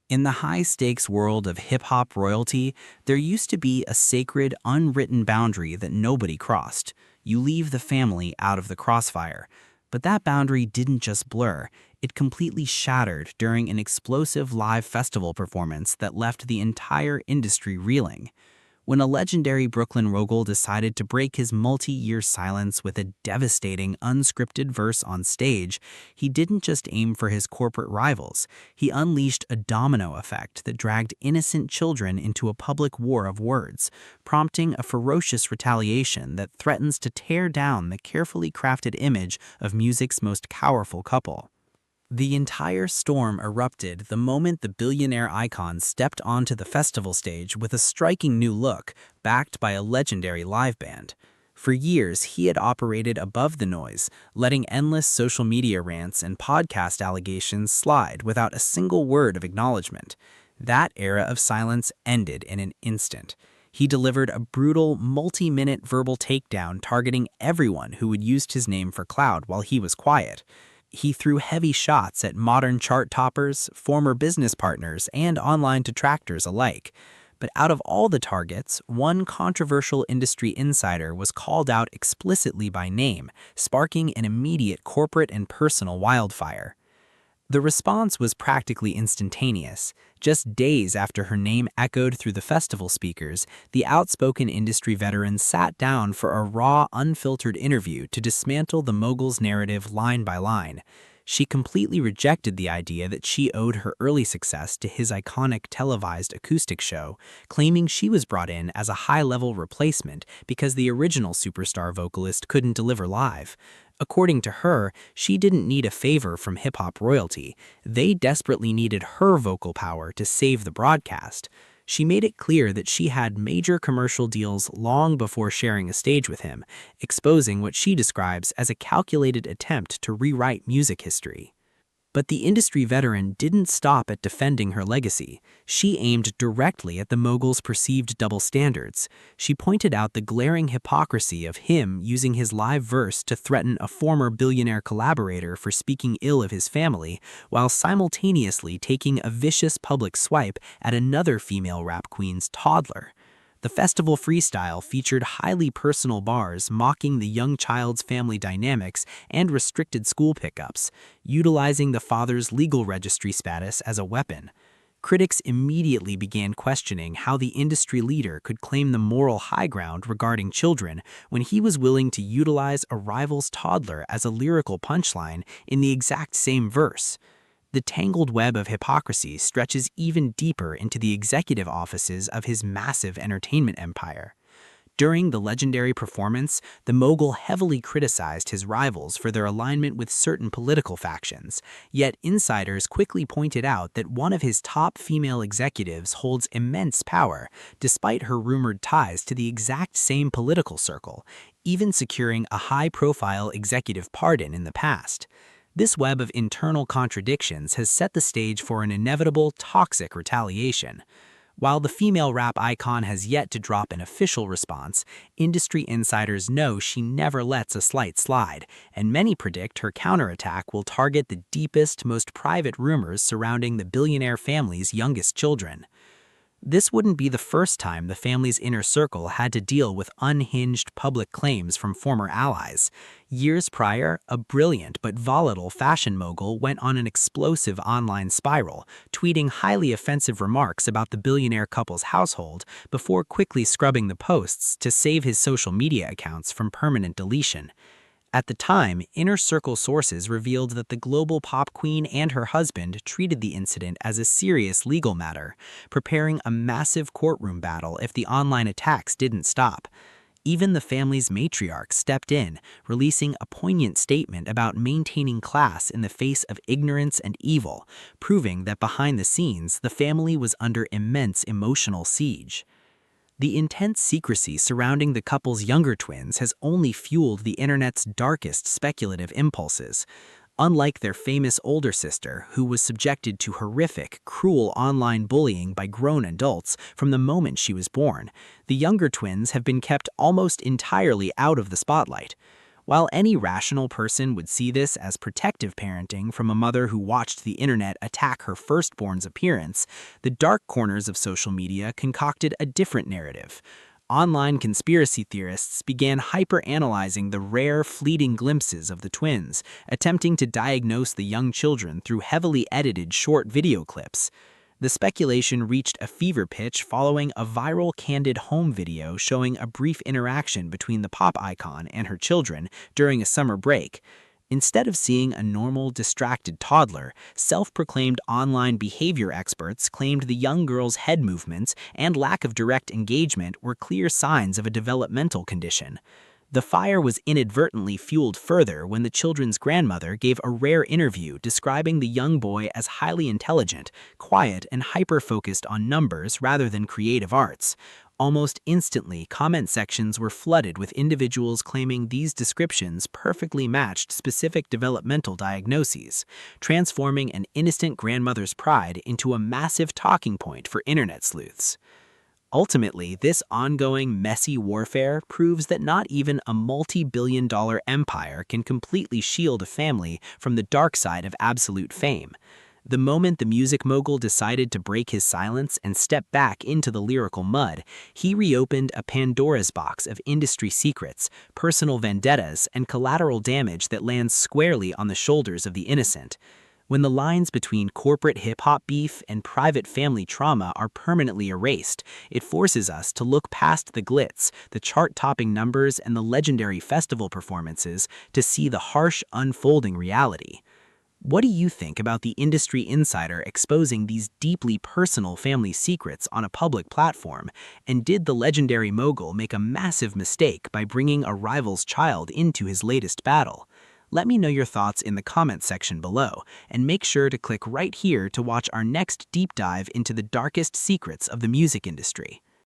In the high-stakes world of hip-hop royalty, there used to be a sacred, unwritten boundary that nobody crossed. You leave the family out of the crossfire. But that boundary didn't just blur, it completely shattered during an explosive live festival performance that left the entire industry reeling. When a legendary Brooklyn Rogel decided to break his multi-year silence with a devastating, unscripted verse on stage, he didn't just aim for his corporate rivals. He unleashed a domino effect that dragged innocent children into a public war of words, prompting a ferocious retaliation that threatens to tear down the carefully crafted image of music's most powerful couple. The entire storm erupted the moment the billionaire icon stepped onto the festival stage with a striking new look, backed by a legendary live band. For years, he had operated above the noise, letting endless social media rants and podcast allegations slide without a single word of acknowledgement. That era of silence ended in an instant. He delivered a brutal, multi-minute verbal takedown targeting everyone who had used his name for clout while he was quiet. He threw heavy shots at modern chart toppers, former business partners, and online detractors alike. But out of all the targets, one controversial industry insider was called out explicitly by name, sparking an immediate corporate and personal wildfire. The response was practically instantaneous. Just days after her name echoed through the festival speakers, the outspoken industry veteran sat down for a raw, unfiltered interview to dismantle the mogul's narrative line by line. She completely rejected the idea that she owed her early success to his iconic televised acoustic show, claiming she was brought in as a high-level replacement because the original superstar vocalist couldn't deliver live. According to her, she didn't need a favor from hip-hop royalty. They desperately needed her vocal power to save the broadcast. She made it clear that she had major commercial deals long before sharing a stage with him, exposing what she describes as a calculated attempt to rewrite music history. But the industry veteran didn't stop at defending her legacy. She aimed directly at the mogul's perceived double standards. She pointed out the glaring hypocrisy of him using his live verse to threaten a former billionaire collaborator for speaking ill of his family, while simultaneously taking a vicious public swipe at another female rap queen's toddler. The festival freestyle featured highly personal bars mocking the young child's family dynamics and restricted school pickups, utilizing the father's legal registry status as a weapon. Critics immediately began questioning how the industry leader could claim the moral high ground regarding children when he was willing to utilize a rival's toddler as a lyrical punchline in the exact same verse. The tangled web of hypocrisy stretches even deeper into the executive offices of his massive entertainment empire. During the legendary performance, the mogul heavily criticized his rivals for their alignment with certain political factions, yet insiders quickly pointed out that one of his top female executives holds immense power, despite her rumored ties to the exact same political circle, even securing a high-profile executive pardon in the past. This web of internal contradictions has set the stage for an inevitable, toxic retaliation. While the female rap icon has yet to drop an official response, industry insiders know she never lets a slight slide, and many predict her counterattack will target the deepest, most private rumors surrounding the billionaire family's youngest children. This wouldn't be the first time the family's inner circle had to deal with unhinged public claims from former allies. Years prior, a brilliant but volatile fashion mogul went on an explosive online spiral, tweeting highly offensive remarks about the billionaire couple's household before quickly scrubbing the posts to save his social media accounts from permanent deletion. At the time, inner circle sources revealed that the global pop queen and her husband treated the incident as a serious legal matter, preparing a massive courtroom battle if the online attacks didn't stop. Even the family's matriarch stepped in, releasing a poignant statement about maintaining class in the face of ignorance and evil, proving that behind the scenes, the family was under immense emotional siege. The intense secrecy surrounding the couple's younger twins has only fueled the internet's darkest speculative impulses. Unlike their famous older sister, who was subjected to horrific, cruel online bullying by grown adults from the moment she was born, the younger twins have been kept almost entirely out of the spotlight. While any rational person would see this as protective parenting from a mother who watched the internet attack her firstborn's appearance, the dark corners of social media concocted a different narrative. Online conspiracy theorists began hyper-analyzing the rare, fleeting glimpses of the twins, attempting to diagnose the young children through heavily edited short video clips. The speculation reached a fever pitch following a viral candid home video showing a brief interaction between the pop icon and her children during a summer break. Instead of seeing a normal, distracted toddler, self-proclaimed online behavior experts claimed the young girl's head movements and lack of direct engagement were clear signs of a developmental condition. The fire was inadvertently fueled further when the children's grandmother gave a rare interview describing the young boy as highly intelligent, quiet, and hyper-focused on numbers rather than creative arts. Almost instantly, comment sections were flooded with individuals claiming these descriptions perfectly matched specific developmental diagnoses, transforming an innocent grandmother's pride into a massive talking point for internet sleuths. Ultimately, this ongoing, messy warfare proves that not even a multi-billion-dollar empire can completely shield a family from the dark side of absolute fame. The moment the music mogul decided to break his silence and step back into the lyrical mud, he reopened a Pandora's box of industry secrets, personal vendettas, and collateral damage that lands squarely on the shoulders of the innocent. When the lines between corporate hip-hop beef and private family trauma are permanently erased, it forces us to look past the glitz, the chart-topping numbers, and the legendary festival performances to see the harsh, unfolding reality. What do you think about the industry insider exposing these deeply personal family secrets on a public platform? And did the legendary mogul make a massive mistake by bringing a rival's child into his latest battle? Let me know your thoughts in the comments section below, and make sure to click right here to watch our next deep dive into the darkest secrets of the music industry.